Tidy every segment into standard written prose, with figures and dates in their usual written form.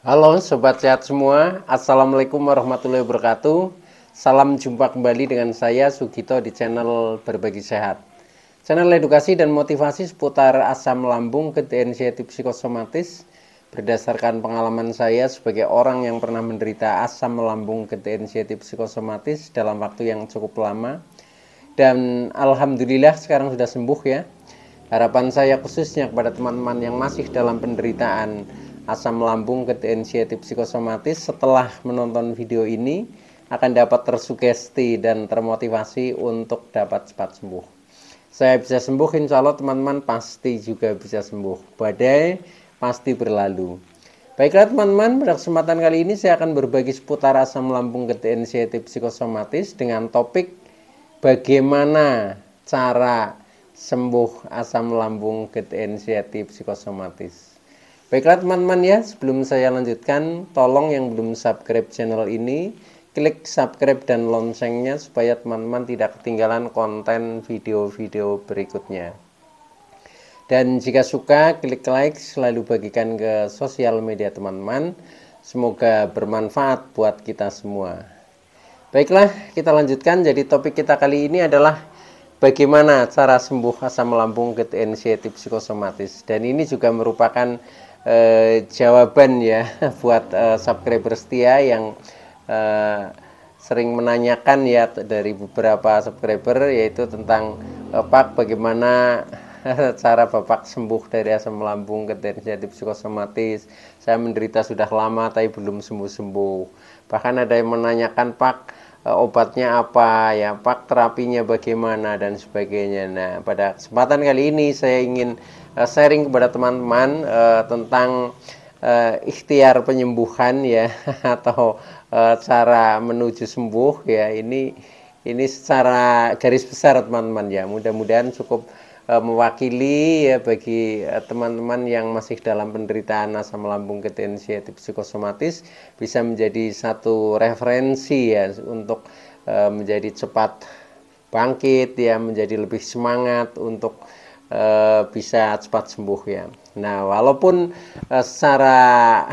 Halo Sobat Sehat semua, Assalamualaikum warahmatullahi wabarakatuh. Salam jumpa kembali dengan saya Sugito di channel Berbagi Sehat. Channel edukasi dan motivasi seputar asam lambung, inisiatif psikosomatis. Berdasarkan pengalaman saya sebagai orang yang pernah menderita asam lambung, inisiatif psikosomatis dalam waktu yang cukup lama. Dan Alhamdulillah sekarang sudah sembuh ya. Harapan saya khususnya kepada teman-teman yang masih dalam penderitaan asam lambung, inisiatif psikosomatis, setelah menonton video ini akan dapat tersugesti dan termotivasi untuk dapat cepat sembuh. Saya bisa sembuh, insya Allah teman-teman pasti juga bisa sembuh. Badai pasti berlalu. Baiklah teman-teman, pada kesempatan kali ini saya akan berbagi seputar asam lambung, inisiatif psikosomatis dengan topik bagaimana cara sembuh asam lambung, inisiatif psikosomatis. Baiklah teman-teman ya, sebelum saya lanjutkan, tolong yang belum subscribe channel ini, klik subscribe dan loncengnya supaya teman-teman tidak ketinggalan konten video-video berikutnya. Dan jika suka, klik like, selalu bagikan ke sosial media teman-teman. Semoga bermanfaat buat kita semua. Baiklah, kita lanjutkan. Jadi topik kita kali ini adalah bagaimana cara sembuh asam lambung, inisiatif psikosomatis. Dan ini juga merupakan jawaban ya buat subscriber setia yang sering menanyakan ya dari beberapa subscriber, yaitu tentang Pak, bagaimana cara Bapak sembuh dari asam lambung, inisiatif psikosomatis. Saya menderita sudah lama tapi belum sembuh-sembuh. Bahkan ada yang menanyakan, Pak, obatnya apa ya, Pak, terapinya bagaimana dan sebagainya. Nah, pada kesempatan kali ini saya ingin sharing kepada teman-teman tentang ikhtiar penyembuhan ya atau cara menuju sembuh ya. Ini secara garis besar teman-teman ya. Mudah-mudahan cukup mewakili ya bagi teman-teman yang masih dalam penderitaan asam lambung, inisiatif psikosomatis, bisa menjadi satu referensi ya untuk menjadi cepat bangkit ya, menjadi lebih semangat untuk bisa cepat sembuh ya. Nah, walaupun secara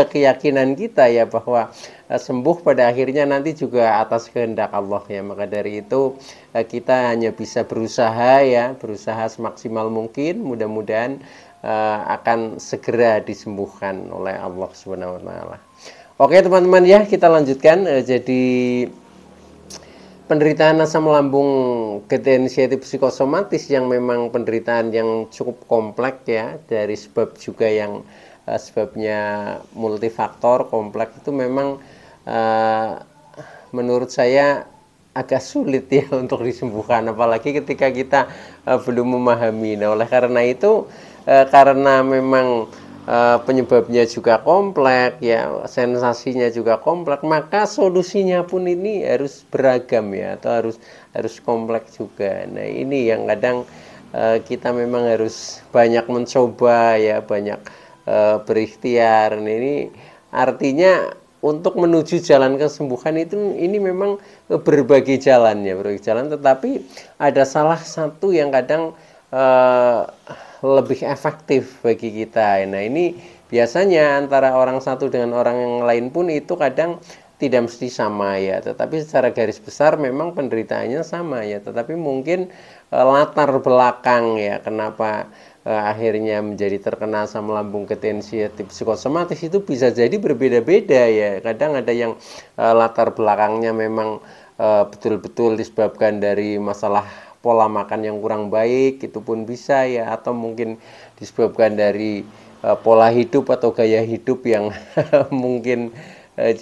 keyakinan kita ya bahwa sembuh pada akhirnya nanti juga atas kehendak Allah ya, maka dari itu kita hanya bisa berusaha ya, berusaha semaksimal mungkin. Mudah-mudahan akan segera disembuhkan oleh Allah Subhanahu wa taala. Oke teman-teman ya, kita lanjutkan. Jadi penderitaan asam lambung, inisiatif psikosomatis yang memang penderitaan yang cukup kompleks ya, dari sebab juga yang sebabnya multifaktor kompleks, itu memang menurut saya agak sulit ya untuk disembuhkan, apalagi ketika kita belum memahami. Nah, oleh karena itu karena memang penyebabnya juga kompleks ya, sensasinya juga kompleks, maka solusinya pun ini harus beragam ya, atau harus kompleks juga. Nah, ini yang kadang kita memang harus banyak mencoba ya, banyak berikhtiar. Nah, ini artinya untuk menuju jalan kesembuhan itu ini memang berbagai jalan ya, berbagai jalan, tetapi ada salah satu yang kadang lebih efektif bagi kita. Nah, ini biasanya antara orang satu dengan orang yang lain pun itu kadang tidak mesti sama ya, tetapi secara garis besar memang penderitaannya sama ya, tetapi mungkin latar belakang ya kenapa akhirnya menjadi terkena asam lambung, inisiatif psikosomatis itu bisa jadi berbeda-beda ya. Kadang ada yang latar belakangnya memang betul-betul disebabkan dari masalah pola makan yang kurang baik, itu pun bisa ya, atau mungkin disebabkan dari pola hidup atau gaya hidup yang mungkin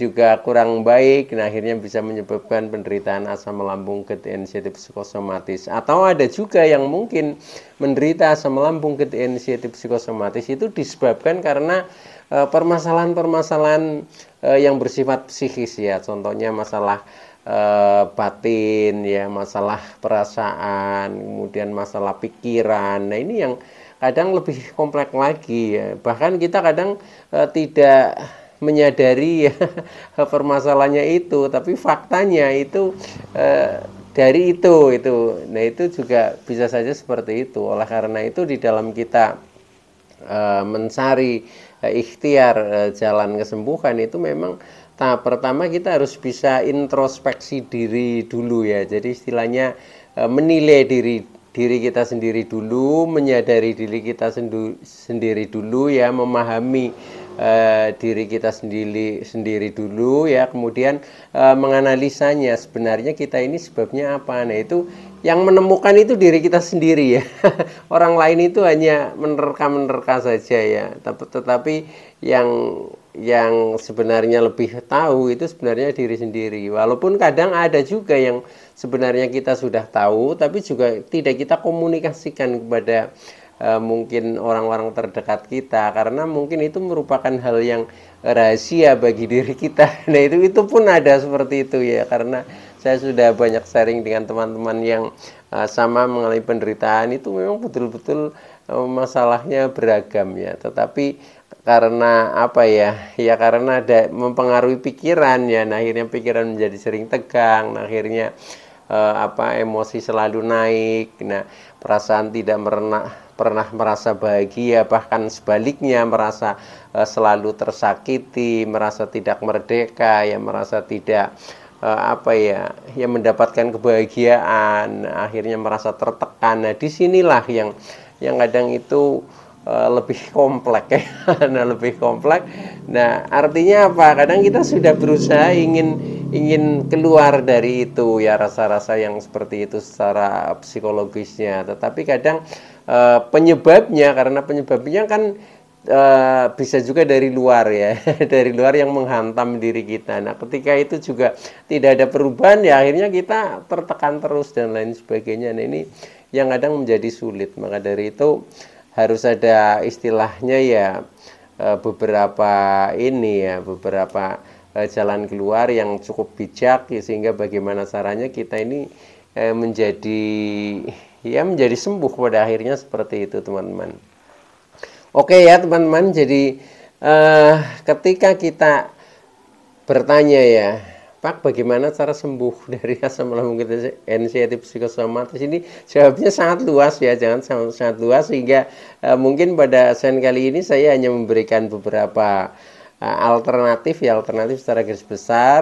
juga kurang baik. Nah, akhirnya bisa menyebabkan penderitaan asam lambung, inisiatif psikosomatis. Atau ada juga yang mungkin menderita asam lambung, inisiatif psikosomatis itu disebabkan karena permasalahan-permasalahan yang bersifat psikis ya, contohnya masalah batin ya, masalah perasaan, kemudian masalah pikiran. Nah, ini yang kadang lebih kompleks lagi ya, bahkan kita kadang tidak menyadari ya permasalahannya itu, tapi faktanya itu dari itu. Nah, itu juga bisa saja seperti itu. Oleh karena itu di dalam kita mencari ikhtiar jalan kesembuhan itu memang tahap pertama kita harus bisa introspeksi diri dulu ya. Jadi istilahnya menilai diri kita sendiri dulu, menyadari diri kita sendiri dulu ya, memahami diri kita sendiri dulu ya, kemudian menganalisanya sebenarnya kita ini sebabnya apa. Nah itu yang menemukan itu diri kita sendiri ya. Orang lain itu hanya menerka saja ya, tetapi yang sebenarnya lebih tahu itu sebenarnya diri sendiri. Walaupun kadang ada juga yang sebenarnya kita sudah tahu tapi juga tidak kita komunikasikan kepada mungkin orang-orang terdekat kita, karena mungkin itu merupakan hal yang rahasia bagi diri kita. Nah itu pun ada seperti itu ya, karena saya sudah banyak sharing dengan teman-teman yang sama mengalami penderitaan. Itu memang betul-betul masalahnya beragam ya, tetapi karena apa ya, ya karena ada mempengaruhi pikiran ya, nah akhirnya pikiran menjadi sering tegang, nah akhirnya emosi selalu naik, nah perasaan tidak pernah merasa bahagia, bahkan sebaliknya merasa selalu tersakiti, merasa tidak merdeka ya, merasa tidak mendapatkan kebahagiaan, akhirnya merasa tertekan. Nah disinilah yang kadang itu lebih kompleks ya. Nah lebih kompleks. Nah artinya apa, kadang kita sudah berusaha ingin keluar dari itu ya, rasa-rasa yang seperti itu secara psikologisnya, tetapi kadang penyebabnya kan bisa juga dari luar ya. Dari luar yang menghantam diri kita. Nah ketika itu juga tidak ada perubahan ya, akhirnya kita tertekan terus dan lain sebagainya. Nah ini yang kadang menjadi sulit. Maka dari itu harus ada istilahnya ya, beberapa jalan keluar yang cukup bijak ya, sehingga bagaimana caranya kita ini menjadi sembuh pada akhirnya, seperti itu teman-teman. Oke ya teman-teman, jadi ketika kita bertanya ya, Pak, bagaimana cara sembuh dari asam lambung anxiety psikosomatis ini? Jawabnya sangat luas ya, sangat luas, sehingga mungkin pada sesi kali ini saya hanya memberikan beberapa alternatif secara garis besar.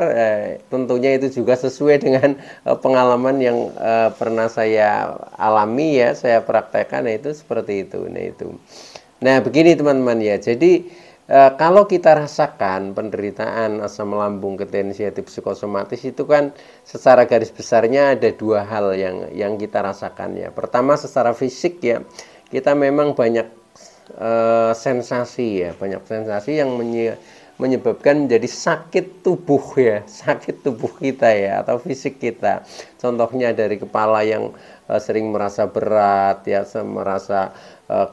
Tentunya itu juga sesuai dengan pengalaman yang pernah saya alami ya, saya praktekkan, itu seperti itu. Nah begini teman-teman ya, jadi kalau kita rasakan penderitaan asam lambung anxiety psikosomatis itu kan secara garis besarnya ada dua hal yang kita rasakan ya. Pertama secara fisik ya, kita memang banyak sensasi yang menyebabkan menjadi sakit tubuh ya, sakit tubuh kita ya, atau fisik kita. Contohnya dari kepala yang sering merasa berat ya, merasa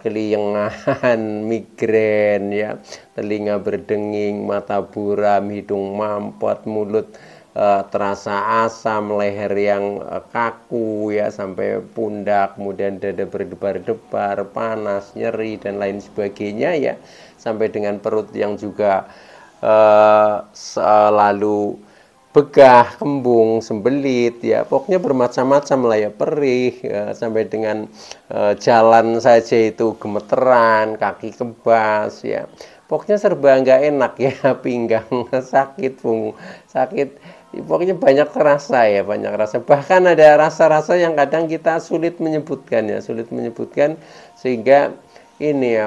keliengan, migrain ya, telinga berdenging, mata buram, hidung mampet, mulut terasa asam, leher yang kaku ya sampai pundak, kemudian dada berdebar-debar, panas, nyeri dan lain sebagainya ya, sampai dengan perut yang juga selalu begah, kembung, sembelit ya, pokoknya bermacam-macam lah ya, perih ya, sampai dengan jalan saja itu gemeteran, kaki kebas ya, pokoknya serba nggak enak ya, pinggang sakit, punggung sakit, pokoknya banyak rasa ya, bahkan ada rasa-rasa yang kadang kita sulit menyebutkan sehingga ini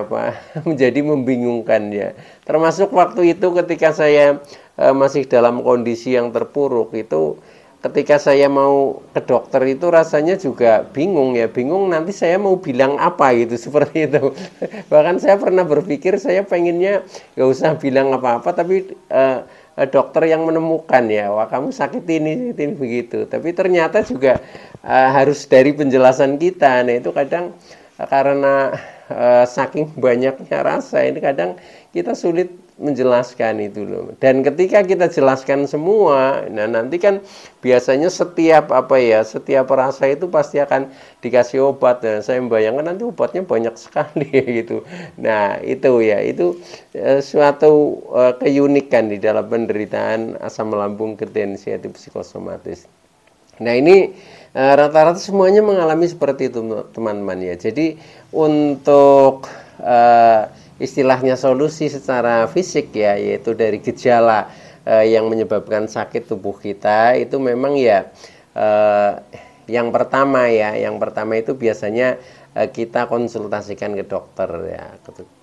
menjadi membingungkan ya. Termasuk waktu itu ketika saya masih dalam kondisi yang terpuruk itu, ketika saya mau ke dokter itu rasanya juga bingung nanti saya mau bilang apa gitu, seperti itu. Bahkan saya pernah berpikir saya pengennya gak usah bilang apa-apa, tapi dokter yang menemukan ya, wah kamu sakit ini begitu. Tapi ternyata juga harus dari penjelasan kita. Nah itu kadang karena saking banyaknya rasa ini kadang kita sulit menjelaskan itu loh. Dan ketika kita jelaskan semua, nah nanti kan biasanya setiap rasa itu pasti akan dikasih obat. Dan saya membayangkan nanti obatnya banyak sekali gitu. Nah itu suatu keunikan di dalam penderitaan asam lambung anxiety psikosomatis. Nah ini rata-rata semuanya mengalami seperti itu teman-teman ya. Jadi untuk istilahnya solusi secara fisik ya, yaitu dari gejala yang menyebabkan sakit tubuh kita itu memang ya yang pertama itu biasanya kita konsultasikan ke dokter ya,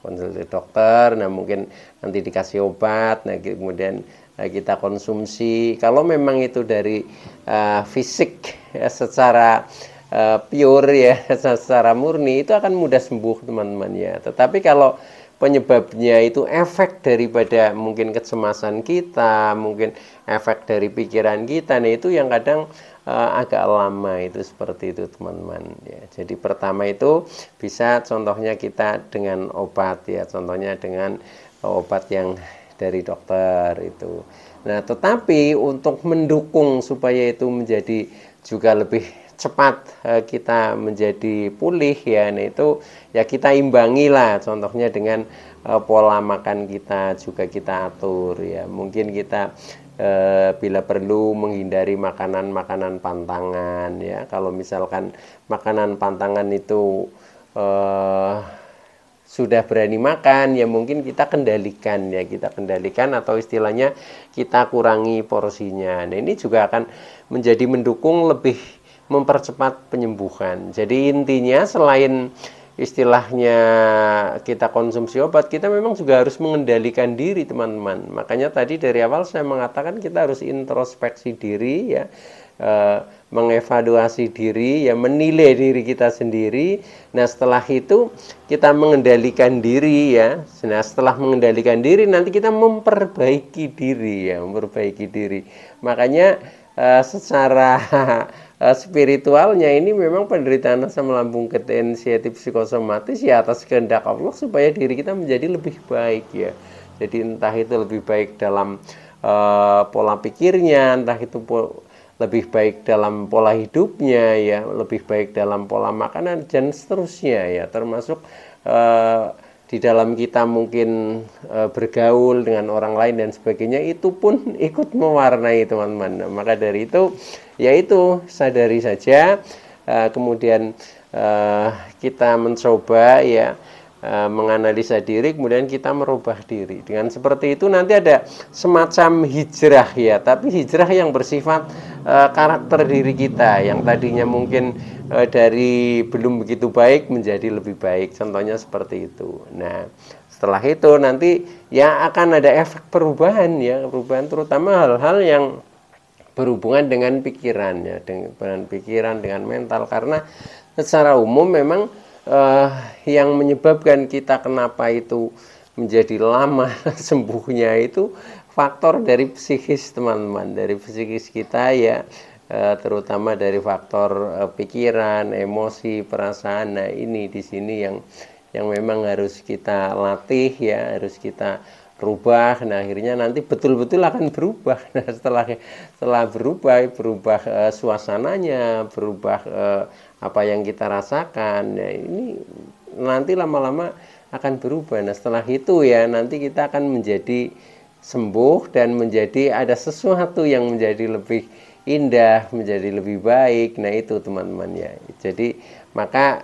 konsultasi dokter. Nah mungkin nanti dikasih obat, nah kemudian kita konsumsi. Kalau memang itu dari fisik ya, secara pure ya, secara murni, itu akan mudah sembuh teman-teman ya. Tetapi kalau penyebabnya itu efek daripada mungkin kecemasan kita, mungkin efek dari pikiran kita, nah itu yang kadang agak lama, itu seperti itu teman-teman ya. Jadi pertama itu bisa contohnya kita dengan obat ya, contohnya dengan obat yang dari dokter itu. Nah tetapi untuk mendukung supaya itu menjadi juga lebih cepat kita menjadi pulih ya, nah itu ya kita imbangi lah, contohnya dengan pola makan kita juga kita atur ya. Mungkin kita bila perlu menghindari makanan-makanan pantangan ya. Kalau misalkan makanan pantangan itu sudah berani makan ya, mungkin kita kendalikan ya, kita kendalikan atau istilahnya kita kurangi porsinya. Nah ini juga akan menjadi mendukung lebih mempercepat penyembuhan. Jadi intinya selain istilahnya kita konsumsi obat, kita memang juga harus mengendalikan diri teman-teman. Makanya tadi dari awal saya mengatakan kita harus introspeksi diri ya, mengevaluasi diri ya, menilai diri kita sendiri. Nah setelah itu kita mengendalikan diri ya. Nah setelah mengendalikan diri nanti kita memperbaiki diri ya, memperbaiki diri. Makanya secara spiritualnya ini memang penderitaan asam lambung anxiety psikosomatis ya atas kehendak Allah supaya diri kita menjadi lebih baik ya. Jadi entah itu lebih baik dalam pola pikirnya, entah itu lebih baik dalam pola hidupnya ya, lebih baik dalam pola makanan dan seterusnya ya, termasuk di dalam kita mungkin bergaul dengan orang lain dan sebagainya, itu pun ikut mewarnai teman-teman. Maka dari itu yaitu sadari saja, kemudian kita mencoba ya menganalisa diri, kemudian kita merubah diri. Dengan seperti itu nanti ada semacam hijrah ya, tapi hijrah yang bersifat karakter diri kita yang tadinya mungkin dari belum begitu baik menjadi lebih baik, contohnya seperti itu. Nah setelah itu nanti ya akan ada efek perubahan ya, perubahan terutama hal-hal yang berhubungan dengan pikiran ya, dengan pikiran, dengan mental. Karena secara umum memang yang menyebabkan kita kenapa itu menjadi lama sembuhnya itu faktor dari psikis teman-teman, dari psikis kita ya, terutama dari faktor pikiran, emosi, perasaan. Nah ini di sini yang memang harus kita latih ya, harus kita rubah. Nah akhirnya nanti betul-betul akan berubah. Nah setelah berubah suasananya, berubah apa yang kita rasakan. Nah ini nanti lama-lama akan berubah. Nah setelah itu ya nanti kita akan menjadi sembuh dan menjadi ada sesuatu yang menjadi lebih indah, menjadi lebih baik. Nah itu teman-teman ya. Jadi maka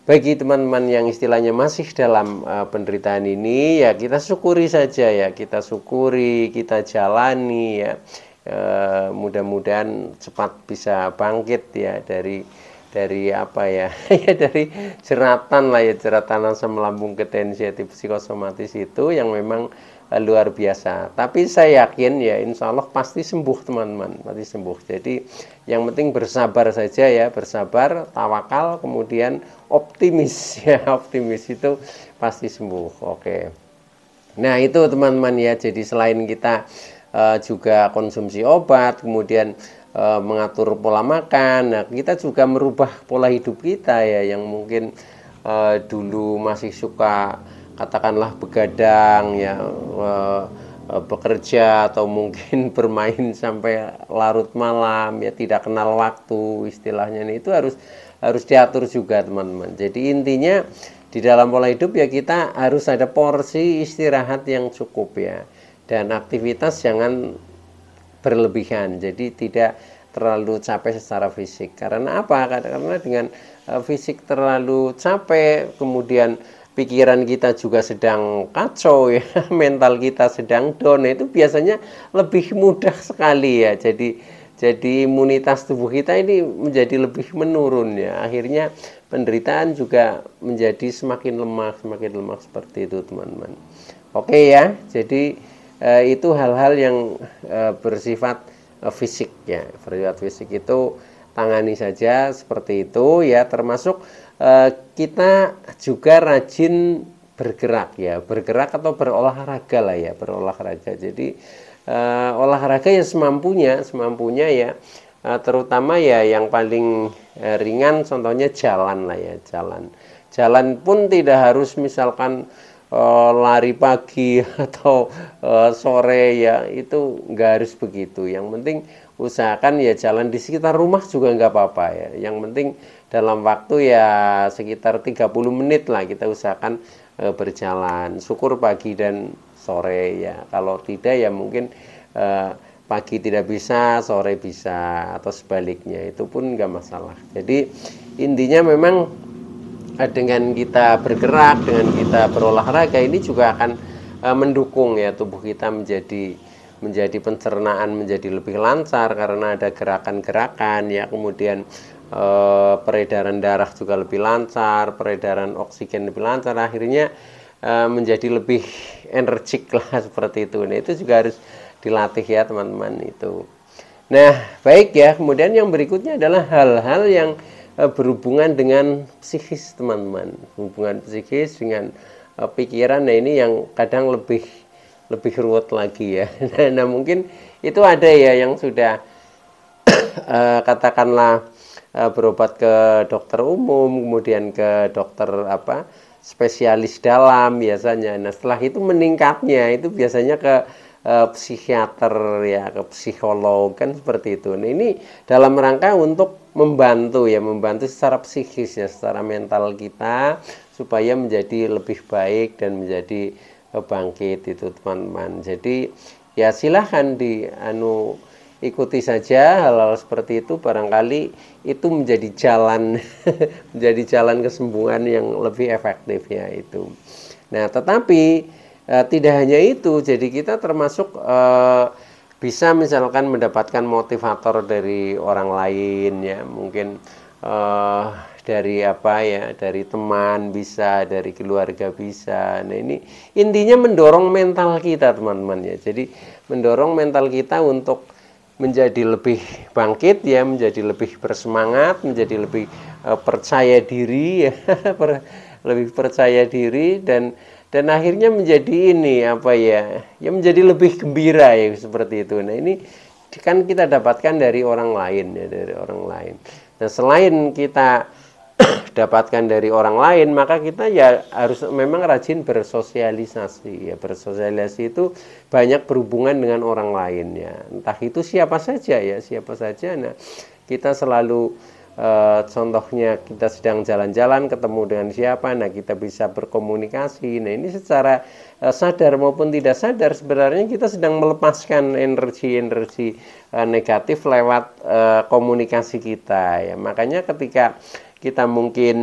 bagi teman-teman yang istilahnya masih dalam penderitaan ini ya, kita syukuri saja ya, kita syukuri, kita jalani ya, mudah-mudahan cepat bisa bangkit ya dari apa ya ya dari jeratan lah ya, jeratan asam lambung anxiety psikosomatis itu yang memang luar biasa. Tapi saya yakin ya insya Allah pasti sembuh teman-teman, pasti sembuh. Jadi yang penting bersabar saja ya, bersabar, tawakal, kemudian optimis ya, optimis itu pasti sembuh. Oke. Nah itu teman-teman ya, jadi selain kita juga konsumsi obat, kemudian mengatur pola makan, nah kita juga merubah pola hidup kita ya, yang mungkin dulu masih suka katakanlah begadang ya, bekerja atau mungkin bermain sampai larut malam ya, tidak kenal waktu istilahnya. Ini itu harus diatur juga teman-teman. Jadi intinya di dalam pola hidup ya kita harus ada porsi istirahat yang cukup ya, dan aktivitas jangan berlebihan, jadi tidak terlalu capek secara fisik. Karena apa? Karena dengan fisik terlalu capek, kemudian pikiran kita juga sedang kacau ya, mental kita sedang down, itu biasanya lebih mudah sekali ya. Jadi imunitas tubuh kita ini menjadi lebih menurun ya. Akhirnya penderitaan juga menjadi semakin lemah seperti itu teman-teman. Oke ya, jadi itu hal-hal yang bersifat fisik ya. Bersifat fisik itu tangani saja seperti itu ya, termasuk kita juga rajin bergerak ya, bergerak atau berolahraga lah ya, berolahraga. Jadi olahraga ya semampunya ya, terutama ya yang paling ringan contohnya jalan lah ya, jalan pun tidak harus misalkan lari pagi atau sore ya, itu nggak harus begitu. Yang penting usahakan ya jalan di sekitar rumah juga nggak apa-apa ya, yang penting dalam waktu ya sekitar 30 menit lah kita usahakan berjalan, syukur pagi dan sore ya. Kalau tidak ya mungkin pagi tidak bisa, sore bisa, atau sebaliknya, itu pun nggak masalah. Jadi intinya memang dengan kita bergerak, dengan kita berolahraga ini juga akan mendukung ya tubuh kita menjadi pencernaan menjadi lebih lancar karena ada gerakan-gerakan ya, kemudian peredaran darah juga lebih lancar, peredaran oksigen lebih lancar, akhirnya menjadi lebih energik lah seperti itu. Nah itu juga harus dilatih ya teman-teman itu. Nah baik ya, kemudian yang berikutnya adalah hal-hal yang berhubungan dengan psikis teman-teman, hubungan psikis dengan pikiran. Nah ini yang kadang lebih ruwet lagi ya. Nah mungkin itu ada ya yang sudah katakanlah berobat ke dokter umum, kemudian ke dokter spesialis dalam biasanya. Nah setelah itu meningkatnya itu biasanya ke psikiater ya, ke psikolog kan seperti itu. Nah ini dalam rangka untuk membantu secara psikis ya, secara mental kita supaya menjadi lebih baik dan menjadi bangkit itu teman-teman. Jadi ya silahkan ikuti saja hal-hal seperti itu, barangkali itu menjadi jalan menjadi jalan kesembuhan yang lebih efektif ya itu. Nah tetapi tidak hanya itu, jadi kita termasuk bisa misalkan mendapatkan motivator dari orang lain ya, mungkin dari dari teman bisa, dari keluarga bisa. Nah ini intinya mendorong mental kita teman-teman ya, jadi mendorong mental kita untuk menjadi lebih bangkit ya, menjadi lebih bersemangat, menjadi lebih percaya diri ya, lebih percaya diri dan akhirnya menjadi menjadi lebih gembira ya seperti itu. Nah ini kan kita dapatkan dari orang lain ya, dari orang lain. Nah selain kita dapatkan dari orang lain, maka kita ya harus memang rajin bersosialisasi ya. Bersosialisasi itu banyak berhubungan dengan orang lain ya, entah itu siapa saja ya, siapa saja. Nah kita selalu contohnya kita sedang jalan-jalan ketemu dengan siapa, nah kita bisa berkomunikasi. Nah ini secara sadar maupun tidak sadar sebenarnya kita sedang melepaskan energi-energi negatif lewat komunikasi kita ya. Makanya ketika kita mungkin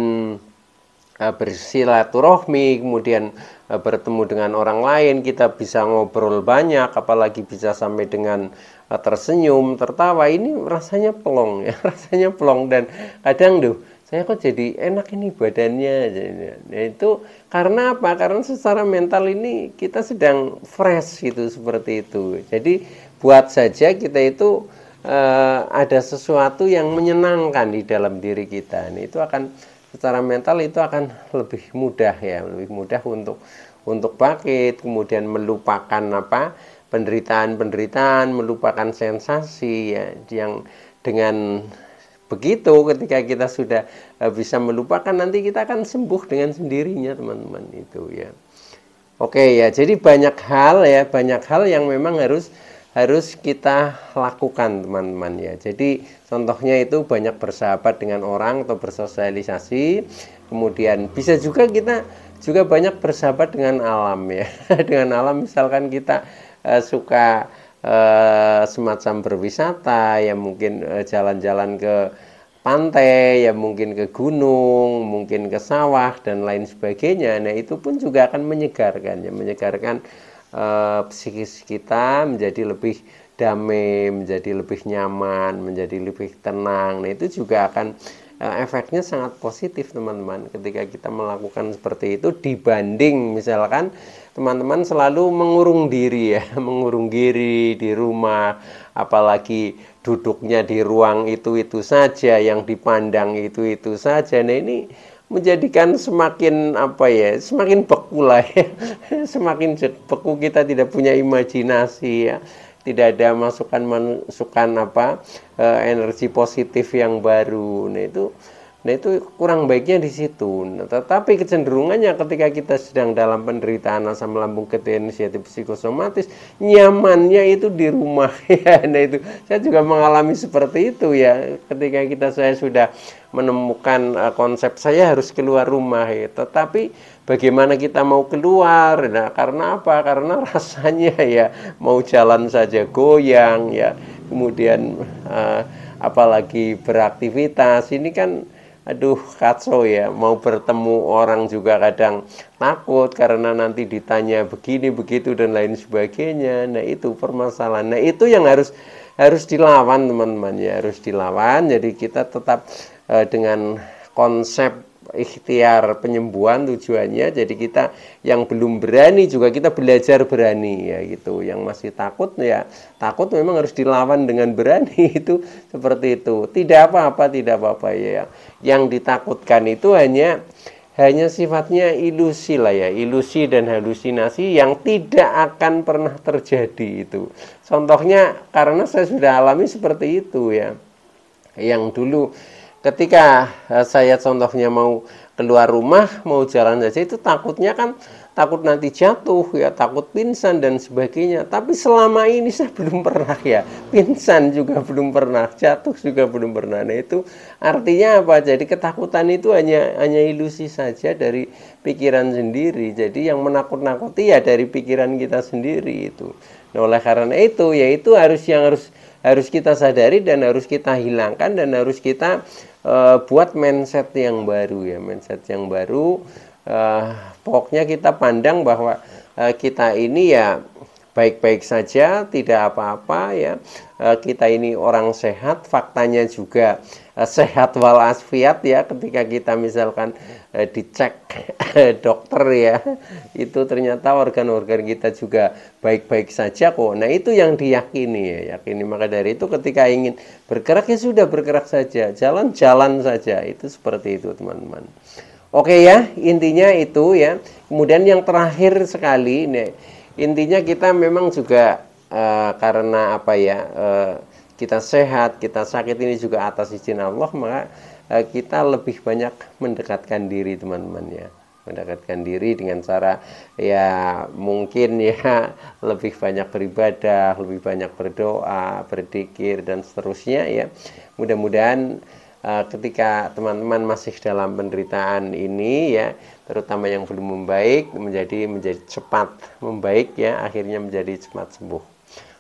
bersilaturahmi, kemudian bertemu dengan orang lain, kita bisa ngobrol banyak, apalagi bisa sampai dengan tersenyum, tertawa, ini rasanya plong ya, rasanya plong. Dan kadang saya kok jadi enak ini badannya. Nah, itu karena apa? Karena secara mental ini kita sedang fresh gitu, seperti itu. Jadi buat saja kita itu ada sesuatu yang menyenangkan di dalam diri kita. Nah, itu akan secara mental itu akan lebih mudah ya, lebih mudah untuk bangkit, kemudian melupakan penderitaan, melupakan sensasi ya, yang dengan begitu ketika kita sudah bisa melupakan, nanti kita akan sembuh dengan sendirinya teman-teman itu ya. Oke ya, jadi banyak hal yang memang harus kita lakukan teman-teman ya. Jadi contohnya itu banyak bersahabat dengan orang atau bersosialisasi, kemudian bisa juga kita juga banyak bersahabat dengan alam ya. Dengan alam, misalkan kita semacam berwisata ya, mungkin jalan-jalan ke pantai, ya mungkin ke gunung, mungkin ke sawah dan lain sebagainya. Nah, itu pun juga akan menyegarkan, ya, menyegarkan psikis kita menjadi lebih damai, menjadi lebih nyaman, menjadi lebih tenang. Nah, itu juga akan efeknya sangat positif teman-teman ketika kita melakukan seperti itu, dibanding misalkan teman-teman selalu mengurung diri, ya, mengurung diri di rumah, apalagi duduknya di ruang itu saja, yang dipandang itu saja. Nah, ini menjadikan semakin apa ya, semakin beku lah, ya. Semakin beku, kita tidak punya imajinasi, ya, tidak ada masukan apa energi positif yang baru. Nah itu kurang baiknya di situ. Nah, tetapi kecenderungannya ketika kita sedang dalam penderitaan asam lambung ketidaksensitif psikosomatis, nyamannya itu di rumah, ya. Nah, itu saya juga mengalami seperti itu, ya. Ketika saya sudah menemukan konsep saya harus keluar rumah, ya. Tetapi bagaimana kita mau keluar? Nah, karena apa? Karena rasanya, ya, mau jalan saja goyang, ya. Kemudian apalagi beraktivitas ini kan, aduh, kacau, ya. Mau bertemu orang juga kadang takut karena nanti ditanya begini begitu dan lain sebagainya. Nah, itu permasalahan. Nah, itu yang harus dilawan teman-teman, ya, harus dilawan. Jadi kita tetap dengan konsep ikhtiar penyembuhan tujuannya. Jadi kita yang belum berani juga kita belajar berani, ya, gitu. Yang masih takut, ya takut memang harus dilawan dengan berani. Itu seperti itu. Tidak apa-apa, ya. Yang ditakutkan itu hanya sifatnya ilusi lah, ya, ilusi dan halusinasi yang tidak akan pernah terjadi itu. Contohnya karena saya sudah alami seperti itu, ya. Yang dulu ketika saya contohnya mau keluar rumah, mau jalan saja, itu takutnya kan takut nanti jatuh, ya, takut pingsan dan sebagainya. Tapi selama ini saya belum pernah, ya, pingsan juga belum pernah, jatuh juga belum pernah. Nah, itu artinya apa? Jadi ketakutan itu hanya ilusi saja dari pikiran sendiri. Jadi yang menakut-nakuti ya dari pikiran kita sendiri itu. Nah, oleh karena itu, ya, itu harus kita sadari dan harus kita hilangkan dan harus kita buat mindset yang baru, ya, mindset yang baru. Pokoknya kita pandang bahwa kita ini, ya, baik-baik saja, tidak apa-apa, ya. Kita ini orang sehat, faktanya juga sehat walafiat, ya. Ketika kita misalkan dicek dokter, ya, itu ternyata organ-organ kita juga baik-baik saja kok. Nah, itu yang diyakini, ya, yakini. Maka dari itu ketika ingin bergerak, ya sudah, bergerak saja, jalan-jalan saja. Itu seperti itu teman-teman. Oke, ya, intinya itu, ya. Kemudian yang terakhir sekali, nih, intinya kita memang juga karena apa, ya, kita sehat, kita sakit ini juga atas izin Allah, maka kita lebih banyak mendekatkan diri teman-teman, ya, mendekatkan diri dengan cara, ya, mungkin, ya, lebih banyak beribadah, lebih banyak berdoa, berzikir dan seterusnya, ya. Mudah-mudahan ketika teman-teman masih dalam penderitaan ini, ya, terutama yang belum membaik, menjadi cepat membaik, ya, akhirnya menjadi cepat sembuh.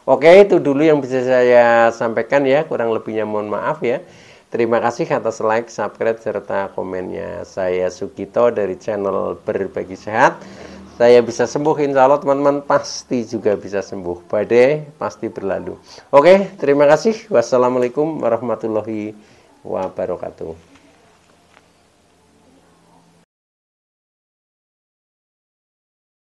Oke, itu dulu yang bisa saya sampaikan, ya. Kurang lebihnya mohon maaf, ya. Terima kasih atas like, subscribe, serta komennya. Saya Sugito dari channel Berbagi Sehat. Saya bisa sembuh, insya Allah teman-teman pasti juga bisa sembuh. Badai pasti berlalu. Oke, terima kasih. Wassalamualaikum warahmatullahi wabarakatuh.